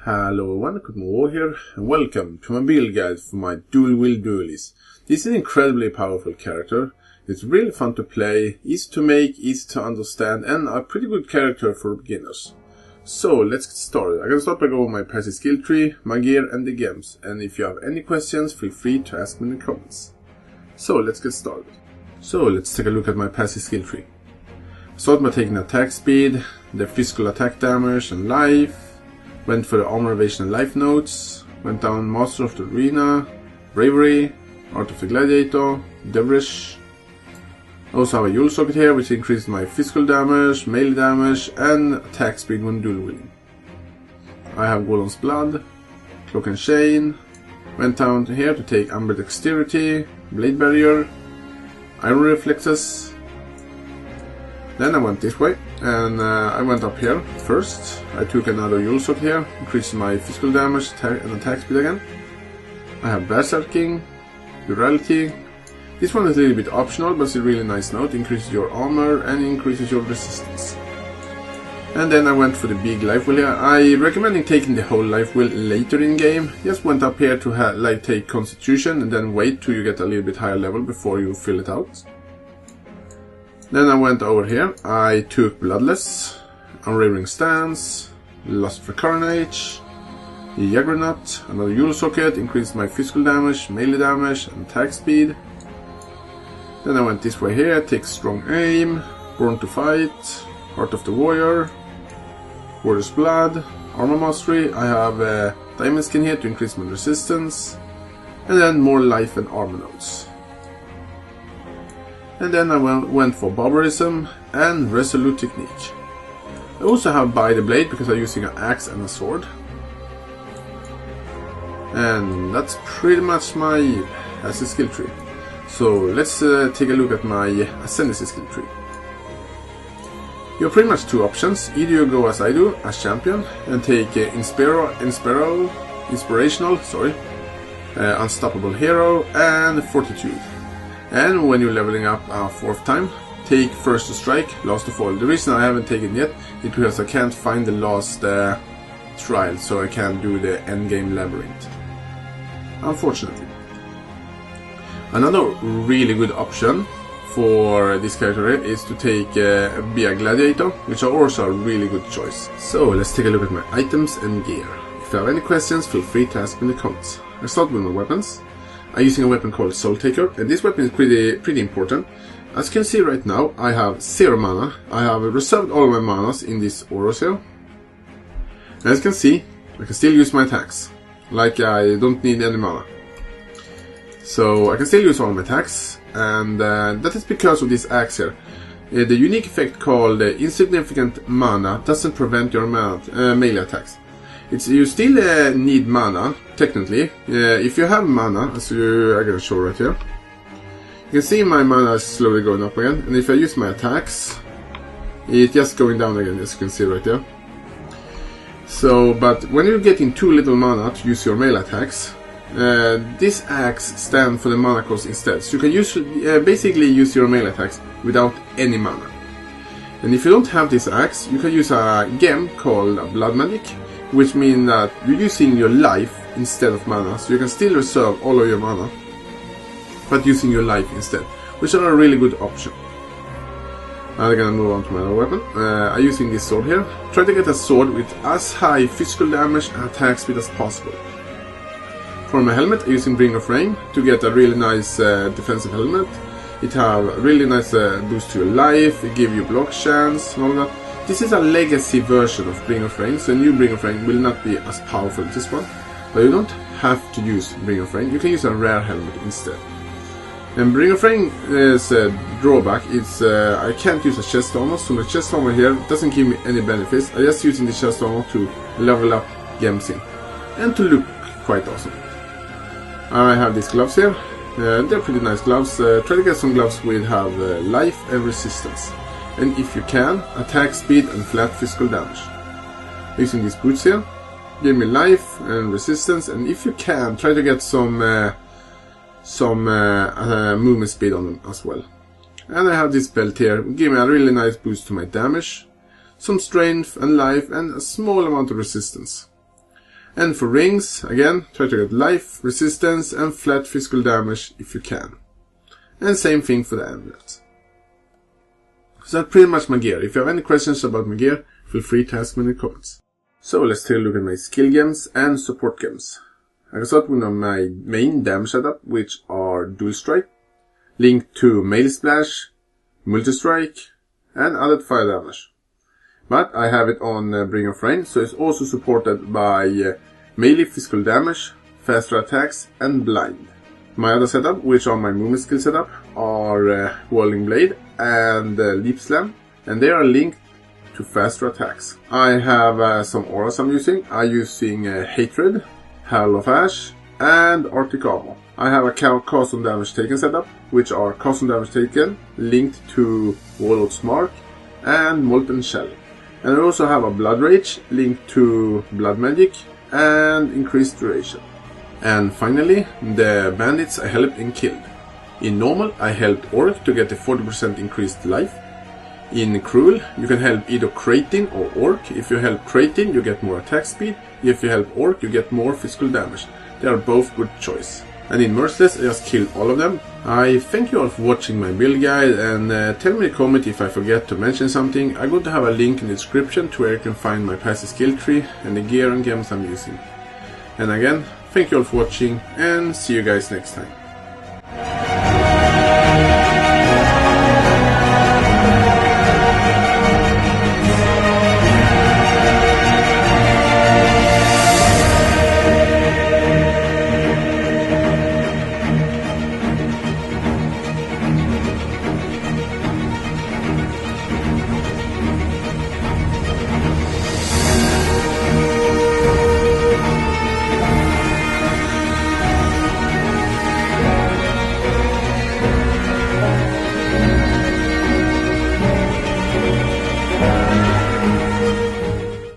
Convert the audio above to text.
Hello everyone, Wield here, and welcome to my build guide for my Wield Duelist. This is an incredibly powerful character. It's really fun to play, easy to make, easy to understand, and a pretty good character for beginners. So let's get started. I'm gonna start by going over my passive skill tree, my gear, and the gems. And if you have any questions, feel free to ask me in the comments. So let's get started. So let's take a look at my passive skill tree. Start by taking attack speed, the physical attack damage, and life. Went for the armor evasion and life notes, went down Master of the Arena, Bravery, Art of the Gladiator, Debris. I also have a Yule socket here which increases my physical damage, melee damage and attack speed when dual wielding. I have Golden's Blood, Cloak and Chain, went down here to take Amber Dexterity, Blade Barrier, Iron Reflexes. Then I went this way, and I went up here first. I took another Yule socket here, increased my physical damage and attack speed again. I have Berserking, Durality. This one is a little bit optional, but it's a really nice note. Increases your armor and increases your resistance. And then I went for the big life wheel here. I recommend taking the whole life wheel later in game. Just went up here to take Constitution and then wait till you get a little bit higher level before you fill it out. Then I went over here, I took Bloodless, Unwavering Stance, Lust for Carnage, Juggernaut, another Yule socket, increased my physical damage, melee damage and attack speed. Then I went this way here, take Strong Aim, Born to Fight, Heart of the Warrior, Warrior's Blood, Armor Mastery. I have Diamond Skin here to increase my resistance, and then more life and armor nodes. And then I went for Barbarism and Resolute Technique. I also have By the Blade because I'm using an axe and a sword. And that's pretty much my passive skill tree. So let's take a look at my Ascendancy skill tree. You have pretty much two options. Either you go as I do, as champion, and take Inspirational, Unstoppable Hero, and Fortitude. And when you're leveling up a fourth time, take First to Strike, Last to Fall. The reason I haven't taken it yet is because I can't find the last trial, so I can't do the endgame labyrinth. Unfortunately. Another really good option for this character is to take be a Gladiator, which are also a really good choice. So let's take a look at my items and gear. If you have any questions, feel free to ask me in the comments. I'll start with my weapons. I'm using a weapon called Soul Taker, and this weapon is pretty important. As you can see right now, I have 0 mana. I have reserved all my manas in this Oros here. And as you can see, I can still use my attacks, like I don't need any mana. So I can still use all my attacks, and that is because of this axe here. The unique effect called Insignificant Mana doesn't prevent your melee attacks. You still need mana, technically. If you have mana, as I'm gonna show right here, you can see my mana is slowly going up again, and if I use my attacks, it's just going down again, as you can see right there. So, but when you're getting too little mana to use your melee attacks, this axe stands for the mana cost instead. So you can basically use your melee attacks without any mana. And if you don't have this axe, you can use a gem called a Blood Magic, which means that you're using your life instead of mana, so you can still reserve all of your mana, but using your life instead, which are a really good option. I'm gonna move on to my other weapon. I'm using this sword here. Try to get a sword with as high physical damage and attack speed as possible. For my helmet, I'm using Ring of Rain to get a really nice defensive helmet. It has a really nice boost to your life, it gives you block chance and all that. This is a legacy version of Ring of Rain, so a new Ring of Rain will not be as powerful as this one. But you don't have to use Ring of Rain, you can use a rare helmet instead. And Ring of Rain is a drawback, it's I can't use a chest armor, so the chest armor here doesn't give me any benefits. I'm just using the chest armor to level up Gemsin and to look quite awesome. I have these gloves here, they're pretty nice gloves. Try to get some gloves with have life and resistance. And if you can, attack speed and flat physical damage. Using these boots here, give me life and resistance, and if you can, try to get some movement speed on them as well. And I have this belt here, give me a really nice boost to my damage, some strength and life, and a small amount of resistance. And for rings, again, try to get life, resistance and flat physical damage if you can. And same thing for the amulets. So that's pretty much my gear. If you have any questions about my gear, feel free to ask me in the comments. So let's take a look at my skill gems and support gems. I can start with my main damage setup, which are Dual Strike, linked to Melee Splash, Multi-Strike, and added fire damage. But I have it on Bring of Rain, so it's also supported by melee physical damage, faster attacks, and blind. My other setup, which are my movement skill setup, are Whirling Blade and Leap Slam, and they are linked to faster attacks. I have some auras I'm using. I'm using Hatred, Hell of Ash, and Arctic Armor. I have a Cast on Damage Taken setup, which are Cast on Damage Taken linked to Warlord's Mark and Molten Shell. And I also have a Blood Rage linked to Blood Magic and increased duration. And finally, the bandits I helped and killed. In normal, I helped Orc to get a 40% increased life. In Cruel, you can help either Kratin or Orc. If you help Kratin, you get more attack speed. If you help Orc, you get more physical damage. They are both good choice. And in Merciless, I just killed all of them. I thank you all for watching my build guide, and tell me in a comment if I forget to mention something. I'm going to have a link in the description to where you can find my passive skill tree and the gear and gems I'm using. And again, thank you all for watching, and see you guys next time.